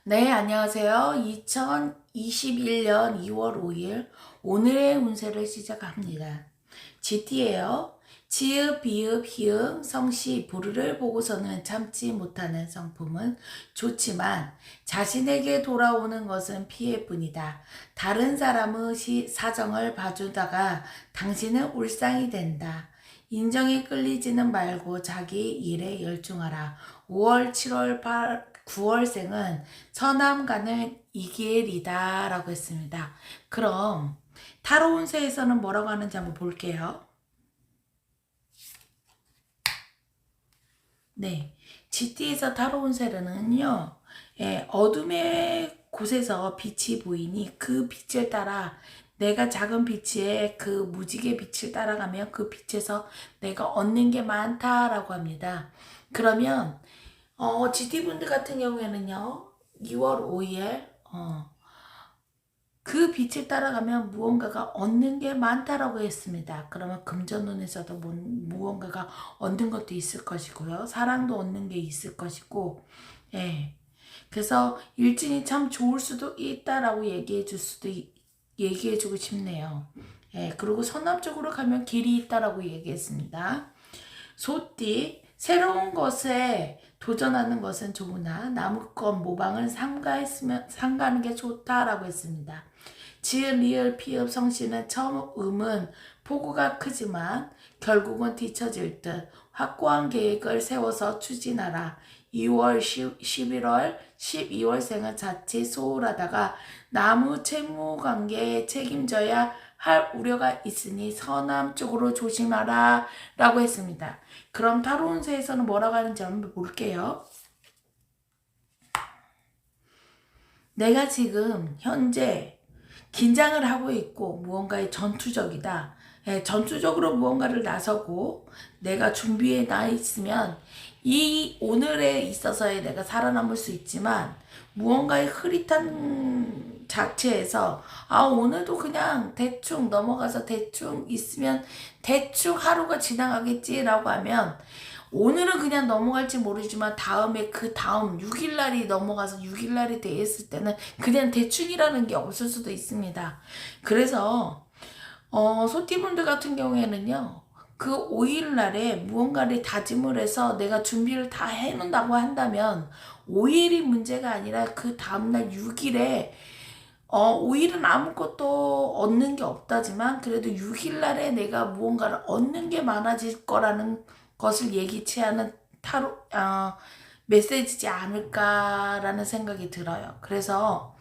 네, 안녕하세요. 2021년 2월 5일 오늘의 운세를 시작합니다. GT예요. 지읒, 비읒, 희응, 성씨, 부르를 보고서는 참지 못하는 성품은 좋지만 자신에게 돌아오는 것은 피해뿐이다. 다른 사람의 사정을 봐주다가 당신은 울상이 된다. 인정에 끌리지는 말고 자기 일에 열중하라. 5월, 7월, 9월생은 서남가는 이기엘이다 라고 했습니다. 그럼 타로 운세에서는 뭐라고 하는지 한번 볼게요. 네, GT에서 타로 운세는요, 어둠의 곳에서 빛이 보이니 그 빛을 따라 내가 작은 빛에 그 무지개 빛을 따라가면 그 빛에서 내가 얻는 게 많다라고 합니다. 그러면 GT분들 같은 경우에는요, 2월 5일, 그 빛을 따라가면 무언가가 얻는 게 많다라고 했습니다. 그러면 금전운에서도 무언가가 얻는 것도 있을 것이고요. 사랑도 얻는 게 있을 것이고, 예. 그래서 일진이 참 좋을 수도 있다라고 얘기해주고 싶네요. 예. 그리고 서남쪽으로 가면 길이 있다라고 얘기했습니다. 소띠, 새로운 것에 도전하는 것은 좋으나 나무꽃 모방을 삼가하는 게 좋다라고 했습니다. 지읒, 리을, 피읍, 성씨는 처음은 폭우가 크지만 결국은 뒤처질 듯 확고한 계획을 세워서 추진하라. 2월, 11월, 12월생은 자칫 소홀하다가 나무 채무 관계에 책임져야 할 우려가 있으니 서남 쪽으로 조심하라 라고 했습니다. 그럼 타로 운세에서는 뭐라고 하는지 한번 볼게요. 내가 지금 현재 긴장을 하고 있고 무언가에 전투적이다. 전투적으로 무언가를 나서고 내가 준비해 나 있으면 이 오늘에 있어서의 내가 살아남을 수 있지만 무언가의 흐릿한 자체에서 오늘도 그냥 대충 넘어가서 대충 있으면 대충 하루가 지나가겠지라고 하면 오늘은 그냥 넘어갈지 모르지만 다음에 그 다음 6일날이 넘어가서 6일날이 됐을 때는 그냥 대충이라는 게 없을 수도 있습니다. 그래서 소띠분들 같은 경우에는요. 그 5일날에 무언가를 다짐을 해서 내가 준비를 다 해놓는다고 한다면 5일이 문제가 아니라 그 다음날 6일에 5일은 아무것도 얻는 게 없다지만 그래도 6일날에 내가 무언가를 얻는 게 많아질 거라는 것을 예기치 않은 메시지지 않을까라는 생각이 들어요. 그래서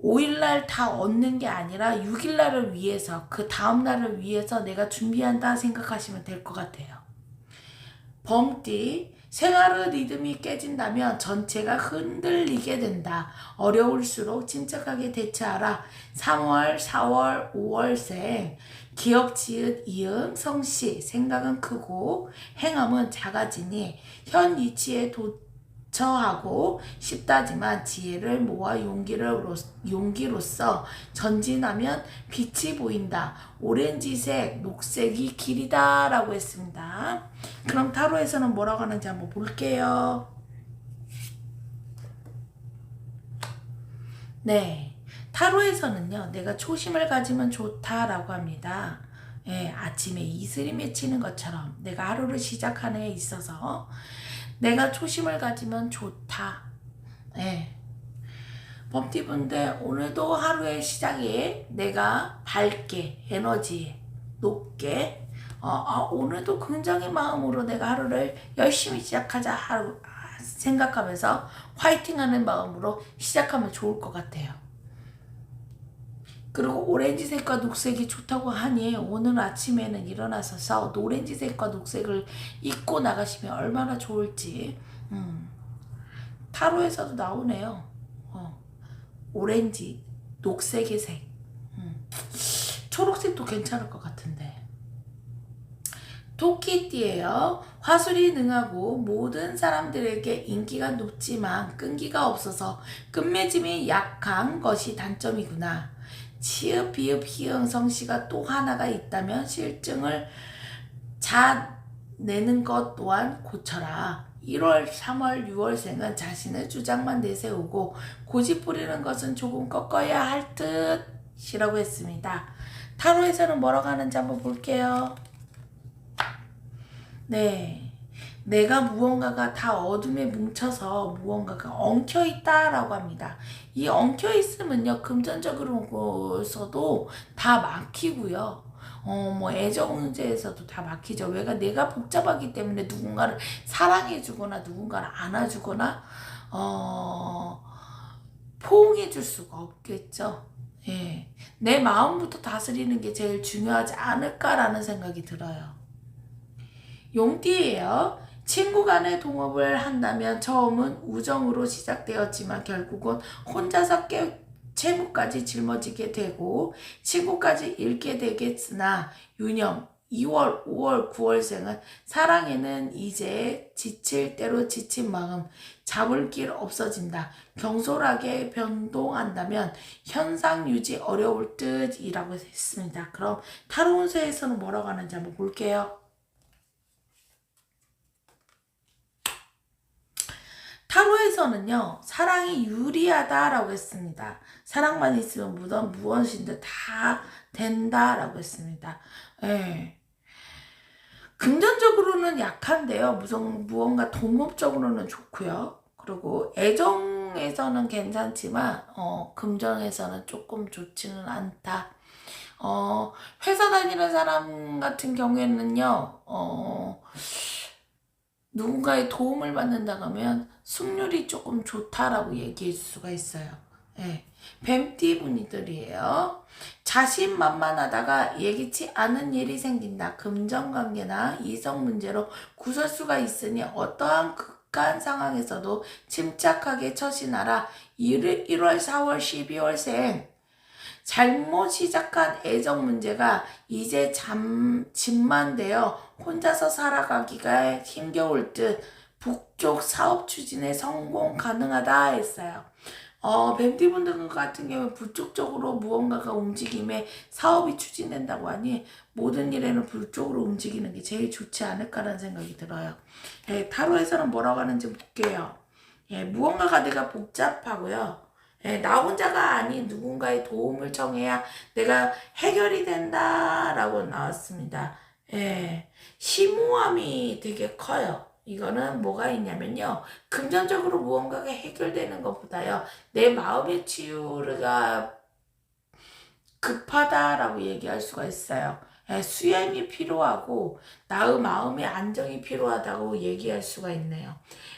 5일날 다 얻는 게 아니라 6일날을 위해서 그 다음날을 위해서 내가 준비한다 생각하시면 될 것 같아요. 범띠, 생활의 리듬이 깨진다면 전체가 흔들리게 된다. 어려울수록 침착하게 대처하라. 3월, 4월, 5월생 기억, 지읒, 이응, 성씨 생각은 크고 행함은 작아지니 현 위치에 처하고 싶다지만 지혜를 모아 용기로써 전진하면 빛이 보인다. 오렌지색, 녹색이 길이다 라고 했습니다. 그럼 타로에서는 뭐라고 하는지 한번 볼게요. 네, 타로에서는요, 내가 초심을 가지면 좋다라고 합니다. 예, 아침에 이슬이 맺히는 것처럼 내가 하루를 시작하는 데 있어서 내가 초심을 가지면 좋다. 예. 범티분들 오늘도 하루의 시작에 내가 밝게 에너지 높게 오늘도 긍정의 마음으로 내가 하루를 열심히 시작하자 생각하면서 화이팅하는 마음으로 시작하면 좋을 것 같아요. 그리고 오렌지색과 녹색이 좋다고 하니 오늘 아침에는 일어나셔서 오렌지색과 녹색을 입고 나가시면 얼마나 좋을지 타로에서도 나오네요. 오렌지, 녹색의 색, 초록색도 괜찮을 것 같은데. 토끼띠예요. 화술이 능하고 모든 사람들에게 인기가 높지만 끈기가 없어서 끝맺음이 약한 것이 단점이구나. 치읓, 비읒, 희응, 성씨가 또 하나가 있다면 실증을 잘 내는 것 또한 고쳐라. 1월, 3월, 6월생은 자신의 주장만 내세우고 고집 부리는 것은 조금 꺾어야 할 듯이라고 했습니다. 타로에서는 뭐라고 하는지 한번 볼게요. 네. 내가 무언가가 다 어둠에 뭉쳐서 무언가가 엉켜있다라고 합니다. 이 엉켜있으면요, 금전적으로서도 다 막히고요. 뭐 애정 문제에서도 다 막히죠. 왜가 내가 복잡하기 때문에 누군가를 사랑해주거나 누군가를 안아주거나 포옹해줄 수가 없겠죠. 예. 내 마음부터 다스리는 게 제일 중요하지 않을까라는 생각이 들어요. 용띠예요. 친구 간의 동업을 한다면 처음은 우정으로 시작되었지만 결국은 혼자서 채무까지 짊어지게 되고 친구까지 잃게 되겠으나 유념 2월, 5월, 9월생은 사랑에는 이제 지칠 대로 지친 마음 잡을 길 없어진다. 경솔하게 변동한다면 현상 유지 어려울 듯이라고 했습니다. 그럼 타로 운세에서는 뭐라고 하는지 한번 볼게요. 타로에서는요, 사랑이 유리하다라고 했습니다. 사랑만 있으면 무엇인데 다 된다라고 했습니다. 예. 금전적으로는 약한데요. 무언가 동업적으로는 좋고요. 그리고 애정에서는 괜찮지만 금전에서는 조금 좋지는 않다. 회사 다니는 사람 같은 경우에는요. 누군가의 도움을 받는다고 하면 승률이 조금 좋다라고 얘기할 수가 있어요. 예. 뱀띠 분들이에요. 자신만만하다가 예기치 않은 일이 생긴다. 금전관계나 이성 문제로 구설수가 있으니 어떠한 극한 상황에서도 침착하게 처신하라. 1월, 4월, 12월생 잘못 시작한 애정 문제가 이제 짐만 되어 혼자서 살아가기가 힘겨울 듯 북쪽 사업 추진에 성공 가능하다 했어요. 뱀띠분들 같은 경우에 북쪽적으로 무언가가 움직임에 사업이 추진된다고 하니 모든 일에는 북쪽으로 움직이는 게 제일 좋지 않을까라는 생각이 들어요. 예, 타로에서는 뭐라고 하는지 볼게요. 예, 무언가가 내가 복잡하고요. 예, 나 혼자가 아닌 누군가의 도움을 청해야 내가 해결이 된다라고 나왔습니다. 예, 심오함이 되게 커요. 이거는 뭐가 있냐면요. 금전적으로 무언가가 해결되는 것보다요. 내 마음의 치유가 급하다라고 얘기할 수가 있어요. 예, 수양이 필요하고 나의 마음의 안정이 필요하다고 얘기할 수가 있네요.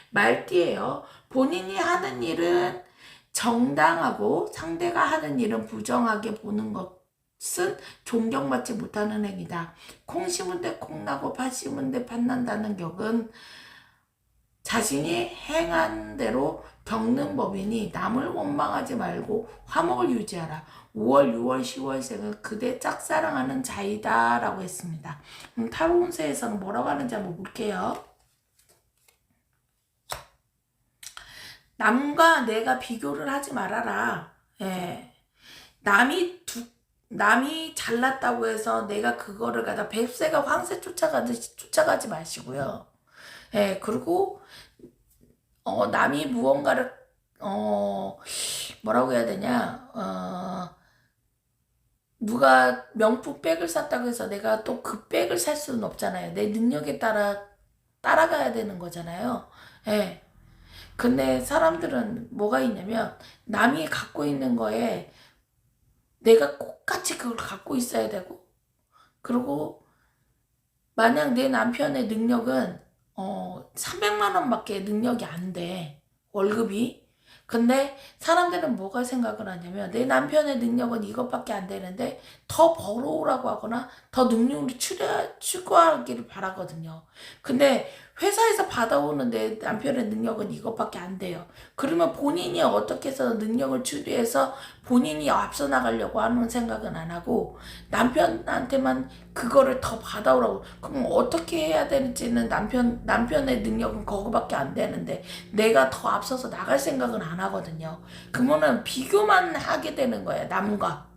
말띠예요. 본인이 하는 일은 정당하고 상대가 하는 일은 부정하게 보는 것은 존경받지 못하는 행위다. 콩 심은 데 콩나고 팥 심은 데 팥난다는 격은 자신이 행한 대로 겪는 법이니 남을 원망하지 말고 화목을 유지하라. 5월, 6월, 10월생은 그대 짝사랑하는 자이다 라고 했습니다. 타로 운세에서는 뭐라고 하는지 한번 볼게요. 남과 내가 비교를 하지 말아라. 예. 남이 잘났다고 해서 내가 그거를 갖다 뱁새가 황새 쫓아가듯이 쫓아가지 마시고요. 예, 그리고 남이 무언가를 뭐라고 해야 되냐? 누가 명품 백을 샀다고 해서 내가 또 그 백을 살 수는 없잖아요. 내 능력에 따라가야 되는 거잖아요. 예. 근데 사람들은 뭐가 있냐면 남이 갖고 있는 거에 내가 똑같이 그걸 갖고 있어야 되고, 그리고 만약 내 남편의 능력은 300만 원밖에 능력이 안 돼. 월급이. 근데 사람들은 뭐가 생각을 하냐면 내 남편의 능력은 이것밖에 안 되는데 더 벌어오라고 하거나 더 능력을 추구하기를 바라거든요. 근데 회사에서 받아오는 내 남편의 능력은 이것밖에 안 돼요. 그러면 본인이 어떻게 해서 능력을 추구해서 본인이 앞서 나가려고 하는 생각은 안 하고 남편한테만 그거를 더 받아오라고. 그럼 어떻게 해야 되는지는 남편의 능력은 그거밖에 안 되는데 내가 더 앞서서 나갈 생각은 안 하거든요. 그러면은 비교만 하게 되는 거예요, 남과.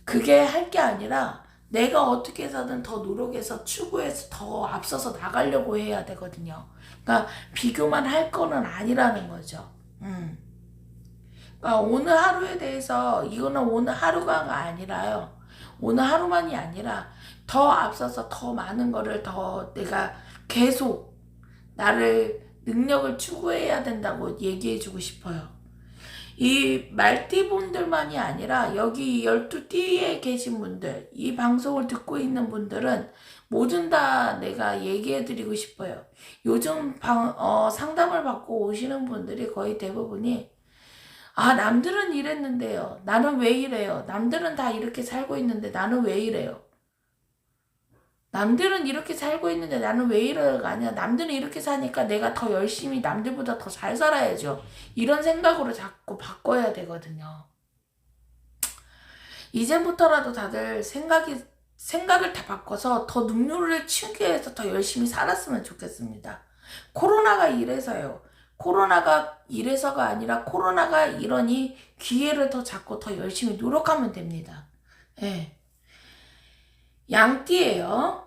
그게 할 게 아니라 내가 어떻게 해서든 더 노력해서 추구해서 더 앞서서 나가려고 해야 되거든요. 그러니까 비교만 할 거는 아니라는 거죠. 그러니까 오늘 하루에 대해서 이거는 오늘 하루가 아니라요. 오늘 하루만이 아니라 더 앞서서 더 많은 거를 더 내가 계속 나를 능력을 추구해야 된다고 얘기해주고 싶어요. 이 말띠분들만이 아니라 여기 12띠에 계신 분들, 이 방송을 듣고 있는 분들은 모든 다 내가 얘기해드리고 싶어요. 요즘 상담을 받고 오시는 분들이 거의 대부분이 남들은 이랬는데요. 나는 왜 이래요? 남들은 다 이렇게 살고 있는데 나는 왜 이래요? 남들은 이렇게 살고 있는데 나는 왜 이래가 아니야. 남들은 이렇게 사니까 내가 더 열심히 남들보다 더 잘 살아야죠. 이런 생각으로 자꾸 바꿔야 되거든요. 이제부터라도 다들 생각을 다 바꿔서 더 능률을 치우기 위해서 더 열심히 살았으면 좋겠습니다. 코로나가 이래서요. 코로나가 이래서가 아니라 코로나가 이러니 기회를 더 잡고 더 열심히 노력하면 됩니다. 예. 양띠예요.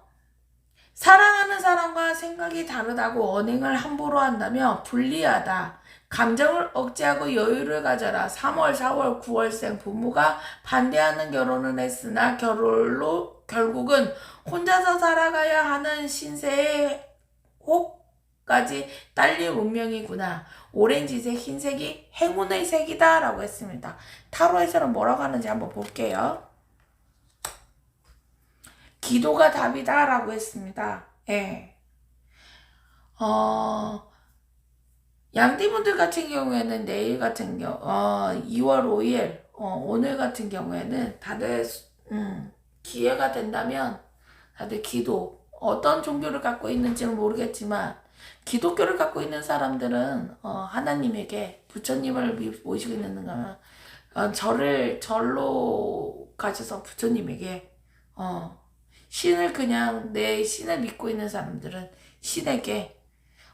사랑하는 사람과 생각이 다르다고 언행을 함부로 한다면 불리하다. 감정을 억제하고 여유를 가져라. 3월, 4월, 9월생 부모가 반대하는 결혼은 했으나 결국은 혼자서 살아가야 하는 신세의 혹까지 딸릴 운명이구나. 오렌지색, 흰색이 행운의 색이다 라고 했습니다. 타로에서는 뭐라고 하는지 한번 볼게요. 기도가 답이다 라고 했습니다. 예. 양띠분들 같은 경우에는 내일 같은 2월 5일 오늘 같은 경우에는 다들 기회가 된다면 다들 기도, 어떤 종교를 갖고 있는지는 모르겠지만 기독교를 갖고 있는 사람들은 하나님에게 부처님을 모시고 있는 거면 절로 가셔서 부처님에게 신을 그냥 내 신을 믿고 있는 사람들은 신에게,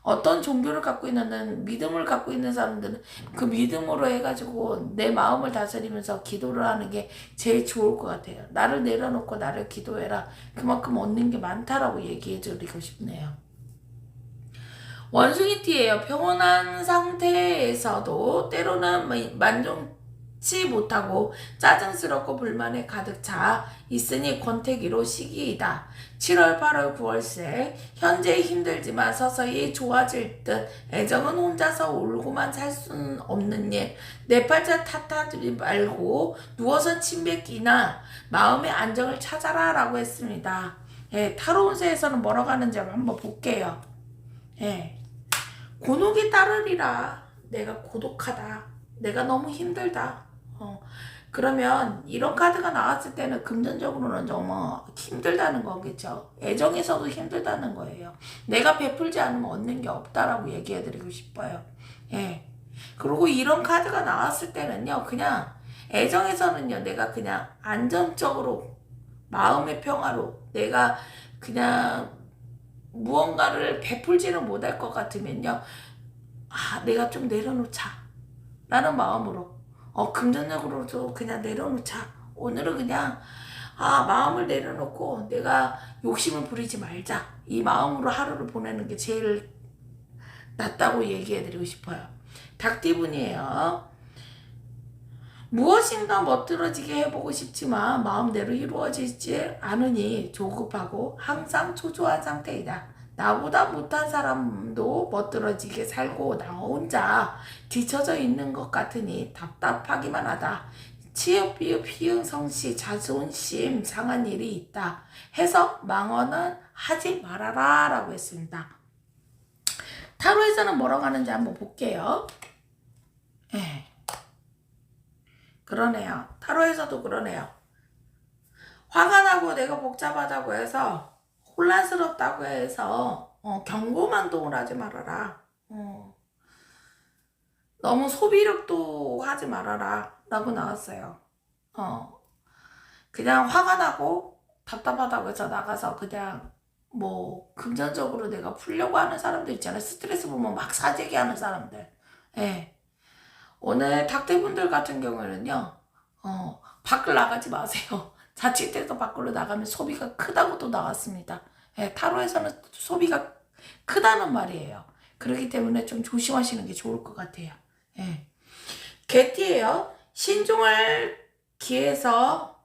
어떤 종교를 갖고 있는 믿음을 갖고 있는 사람들은 그 믿음으로 해가지고 내 마음을 다스리면서 기도를 하는 게 제일 좋을 것 같아요. 나를 내려놓고 나를 기도해라. 그만큼 얻는 게 많다라고 얘기해 드리고 싶네요. 원숭이띠예요. 평온한 상태에서도 때로는 만족치 못하고 짜증스럽고 불만에 가득 차 있으니 권태기로 시기이다. 7월, 8월, 9월새 현재 힘들지만 서서히 좋아질 듯. 애정은 혼자서 울고만 살 수는 없는 일. 내 팔자 탓하지 말고 누워서 침 뱉기나 마음의 안정을 찾아라 라고 했습니다. 예, 타로 운세에서는 뭐라고 하는지 한번 볼게요. 예. 곤혹이 따르리라. 내가 고독하다. 내가 너무 힘들다. 그러면 이런 카드가 나왔을 때는 금전적으로는 정말 힘들다는 거겠죠. 애정에서도 힘들다는 거예요. 내가 베풀지 않으면 얻는 게 없다라고 얘기해드리고 싶어요. 예. 그리고 이런 카드가 나왔을 때는요, 그냥 애정에서는요, 내가 그냥 안정적으로 마음의 평화로 내가 그냥 무언가를 베풀지는 못할 것 같으면요, 내가 좀 내려놓자 라는 마음으로 금전적으로도 그냥 내려놓자. 오늘은 그냥 마음을 내려놓고 내가 욕심을 부리지 말자. 이 마음으로 하루를 보내는 게 제일 낫다고 얘기해드리고 싶어요. 닭띠분이에요. 무엇인가 멋들어지게 해보고 싶지만 마음대로 이루어지지 않으니 조급하고 항상 초조한 상태이다. 나보다 못한 사람도 멋들어지게 살고 나 혼자 뒤처져 있는 것 같으니 답답하기만 하다. 취업, 비읍, 희응, 성씨, 자존심 상한 일이 있다 해서 망언은 하지 말아라 라고 했습니다. 타로에서는 뭐라고 하는지 한번 볼게요. 예. 그러네요. 타로에서도 그러네요. 화가 나고 내가 복잡하다고 해서 혼란스럽다고 해서 경고만동을 하지 말아라. 너무 소비력도 하지 말아라 라고 나왔어요. 그냥 화가 나고 답답하다고 해서 나가서 그냥 뭐 금전적으로 내가 풀려고 하는 사람들 있잖아요. 스트레스 보면 막 사재기 하는 사람들. 예. 오늘 닭대분들 같은 경우에는요, 밖을 나가지 마세요. 자칫해서 밖으로 나가면 소비가 크다고도 나왔습니다. 예, 타로에서는 소비가 크다는 말이에요. 그렇기 때문에 좀 조심하시는 게 좋을 것 같아요. 예. 개띠예요. 신중을 기해서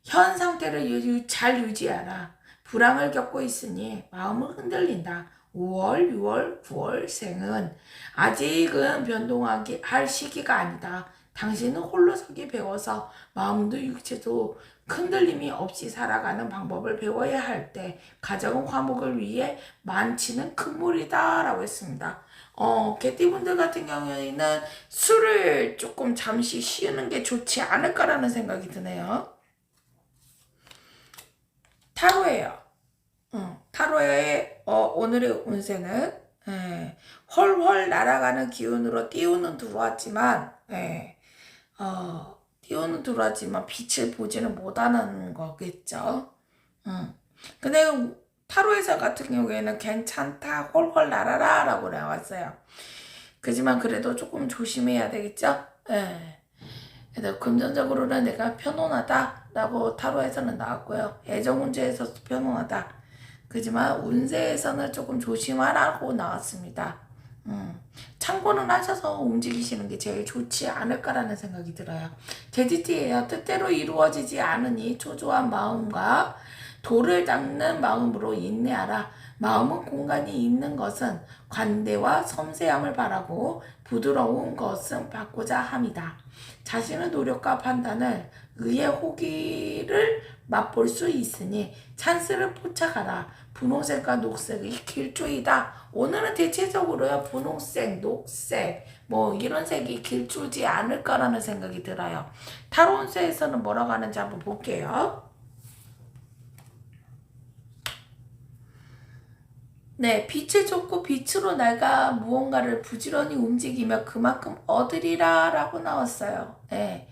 현 상태를 잘 유지하라. 불황을 겪고 있으니 마음은 흔들린다. 5월, 6월, 9월 생은 아직은 변동하기 할 시기가 아니다. 당신은 홀로서기 배워서 마음도 육체도 흔들림이 없이 살아가는 방법을 배워야 할 때 가정은 화목을 위해 많지는 큰 물이다 라고 했습니다. 개띠분들 같은 경우에는 술을 조금 잠시 쉬는 게 좋지 않을까라는 생각이 드네요. 타로예요. 타로의 오늘의 운세는 헐헐 날아가는 기운으로 띄우는 들어왔지만 띄우는 들어왔지만 빛을 보지는 못하는 거겠죠. 근데 타로에서 같은 경우에는 괜찮다 헐헐 날아라 라고 나왔어요. 그지만 그래도 조금 조심해야 되겠죠. 그래서 금전적으로는 내가 편안하다 라고 타로에서는 나왔고요. 애정 문제에서도 편안하다. 그지만 운세에서는 조금 조심하라고 나왔습니다. 참고는 하셔서 움직이시는 게 제일 좋지 않을까라는 생각이 들어요. 돼지띠예요. 뜻대로 이루어지지 않으니 초조한 마음과 돌을 닦는 마음으로 인내하라. 마음은 공간이 있는 것은 관대와 섬세함을 바라고 부드러운 것은 받고자 함이다. 자신의 노력과 판단을 의의 호기를 맛볼 수 있으니 찬스를 포착하라. 분홍색과 녹색의 길조이다. 오늘은 대체적으로요 분홍색, 녹색 뭐 이런 색이 길조지 않을까라는 생각이 들어요. 타로운세에서는 뭐라고 하는지 한번 볼게요. 네, 빛을 줬고 빛으로 내가 무언가를 부지런히 움직이며 그만큼 얻으리라 라고 나왔어요. 네.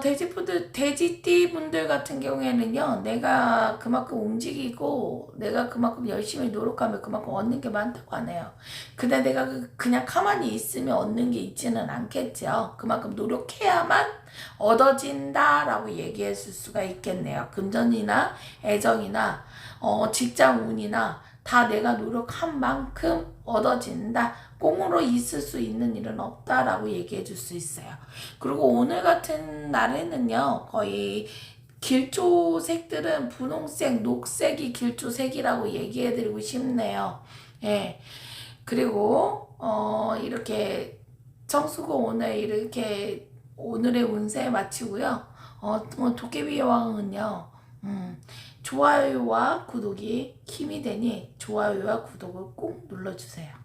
돼지띠 분들 같은 경우에는요, 내가 그만큼 움직이고, 내가 그만큼 열심히 노력하면 그만큼 얻는 게 많다고 하네요. 근데 내가 그냥 가만히 있으면 얻는 게 있지는 않겠죠. 그만큼 노력해야만 얻어진다라고 얘기했을 수가 있겠네요. 금전이나 애정이나, 직장 운이나, 다 내가 노력한 만큼 얻어진다. 꽁으로 있을 수 있는 일은 없다라고 얘기해 줄 수 있어요. 그리고 오늘 같은 날에는요, 거의 길조색들은 분홍색, 녹색이 길조색이라고 얘기해 드리고 싶네요. 예. 그리고, 이렇게 청수고 오늘 이렇게 오늘의 운세 마치고요. 도깨비 여왕은요, 좋아요와 구독이 힘이 되니 좋아요와 구독을 꼭 눌러주세요.